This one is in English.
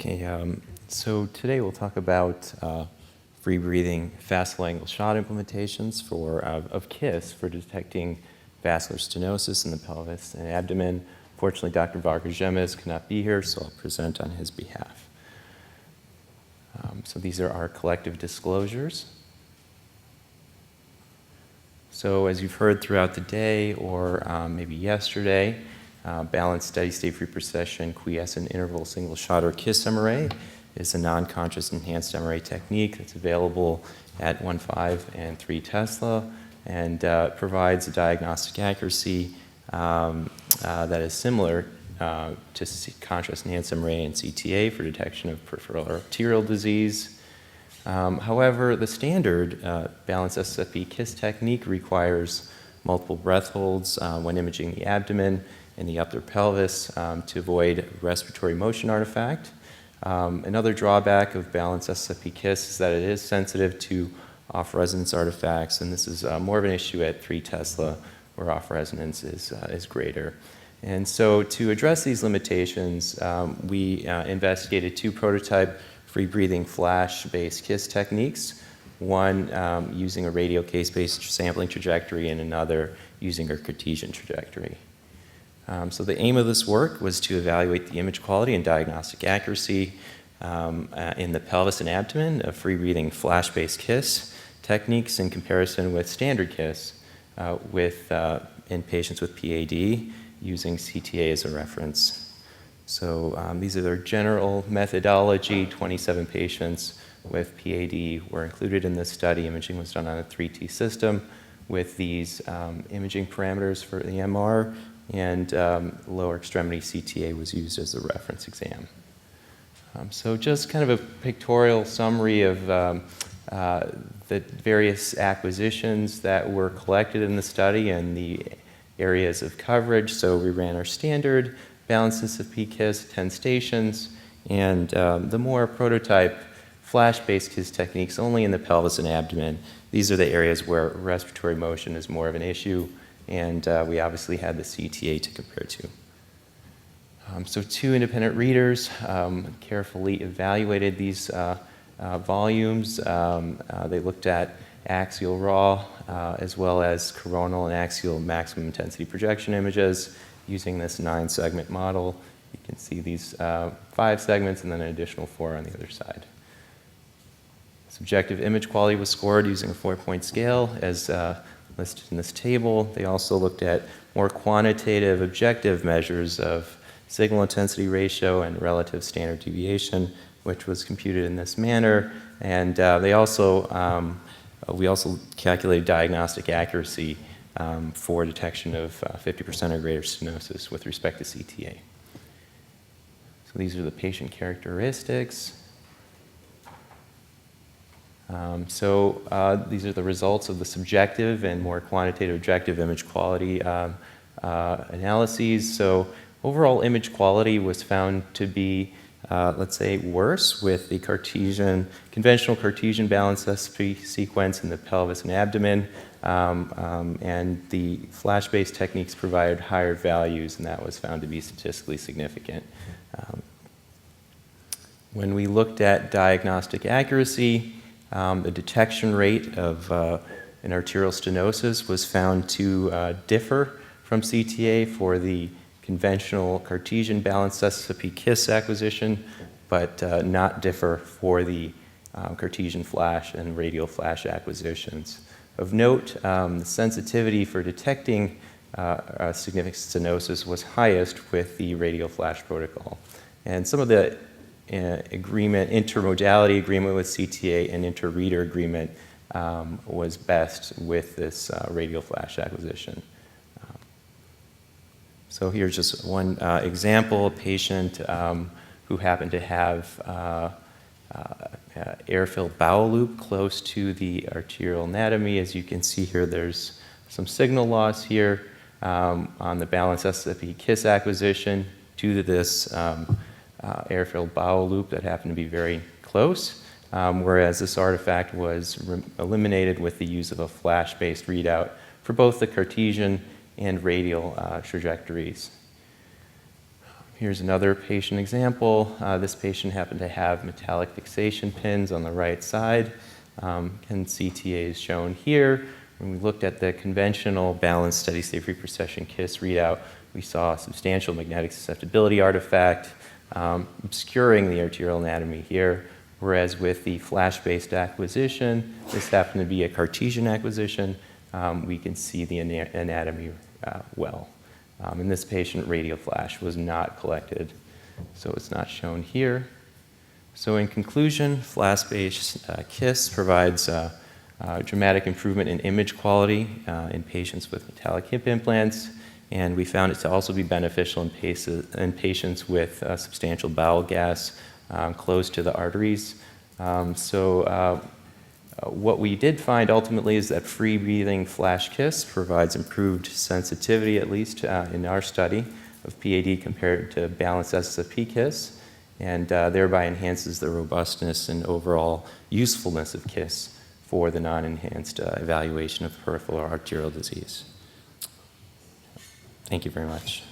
Okay, so today we'll talk about free breathing fascicle angle shot implementations of KISS for detecting vascular stenosis in the pelvis and abdomen. Fortunately, Dr. Vargas could not be here, so I'll present on his behalf. So these are our collective disclosures. So as you've heard throughout the day or maybe yesterday, balanced steady-state free precession quiescent interval single shot or KISS MRA is a non-conscious enhanced MRA technique that's available at 1.5 and 3 Tesla and provides a diagnostic accuracy that is similar to contrast enhanced MRA and CTA for detection of peripheral arterial disease. However, the standard balanced SSFP KISS technique requires multiple breath holds when imaging the abdomen and the upper pelvis to avoid respiratory motion artifact. Another drawback of balanced SSFP KISS is that it is sensitive to off-resonance artifacts, and this is more of an issue at 3 Tesla where off-resonance is greater. And so to address these limitations, we investigated 2 prototype free-breathing flash-based KISS techniques, one using a radial case-based sampling trajectory and another using a Cartesian trajectory. So the aim of this work was to evaluate the image quality and diagnostic accuracy in the pelvis and abdomen of free-breathing flash-based KISS techniques in comparison with standard KISS in patients with PAD using CTA as a reference. So these are their general methodology. 27 patients with PAD were included in this study. Imaging was done on a 3T system with these imaging parameters for the MR, and lower extremity CTA was used as a reference exam. So just kind of a pictorial summary of the various acquisitions that were collected in the study and the areas of coverage. So we ran our standard balanced SSFP KISS, 10 stations, and the more prototype flash-based KISS techniques only in the pelvis and abdomen. These are the areas where respiratory motion is more of an issue, and we obviously had the CTA to compare to. So 2 independent readers carefully evaluated these volumes. They looked at axial raw as well as coronal and axial maximum intensity projection images using this 9-segment model. You can see these 5 segments and then an additional 4 on the other side. Subjective image quality was scored using a 4-point scale as listed in this table. They also looked at more quantitative objective measures of signal intensity ratio and relative standard deviation, which was computed in this manner. And we also calculated diagnostic accuracy for detection of 50% or greater stenosis with respect to CTA. So these are the patient characteristics. These are the results of the subjective and more quantitative objective image quality analyses. So overall image quality was found to be, let's say, worse with the conventional Cartesian balanced SSP sequence in the pelvis and abdomen, and the flash-based techniques provided higher values, and that was found to be statistically significant. When we looked at diagnostic accuracy, the detection rate of an arterial stenosis was found to differ from CTA for the conventional Cartesian balanced SSFP KISS acquisition, but not differ for the Cartesian flash and radial flash acquisitions. Of note, the sensitivity for detecting significant stenosis was highest with the radial flash protocol. And some of the intermodality agreement with CTA and inter-reader agreement was best with this radial flash acquisition. So here's just one example, a patient who happened to have air-filled bowel loop close to the arterial anatomy. As you can see here, there's some signal loss here on the balanced SSFP KISS acquisition due to this air-filled bowel loop that happened to be very close, whereas this artifact was eliminated with the use of a flash-based readout for both the Cartesian and radial trajectories. Here's another patient example. This patient happened to have metallic fixation pins on the right side. And CTA is shown here. When we looked at the conventional balanced steady-state free precession KISS readout, we saw a substantial magnetic susceptibility artifact obscuring the arterial anatomy here, whereas with the flash-based acquisition, this happened to be a Cartesian acquisition, we can see the anatomy well. In this patient, radial flash was not collected, so it's not shown here. So in conclusion, flash-based KISS provides dramatic improvement in image quality in patients with metallic hip implants, and we found it to also be beneficial in patients with substantial bowel gas close to the arteries. What we did find ultimately is that free-breathing flash KISS provides improved sensitivity, at least in our study, of PAD compared to balanced SSFP KISS, and thereby enhances the robustness and overall usefulness of KISS for the non-enhanced evaluation of peripheral arterial disease. Thank you very much.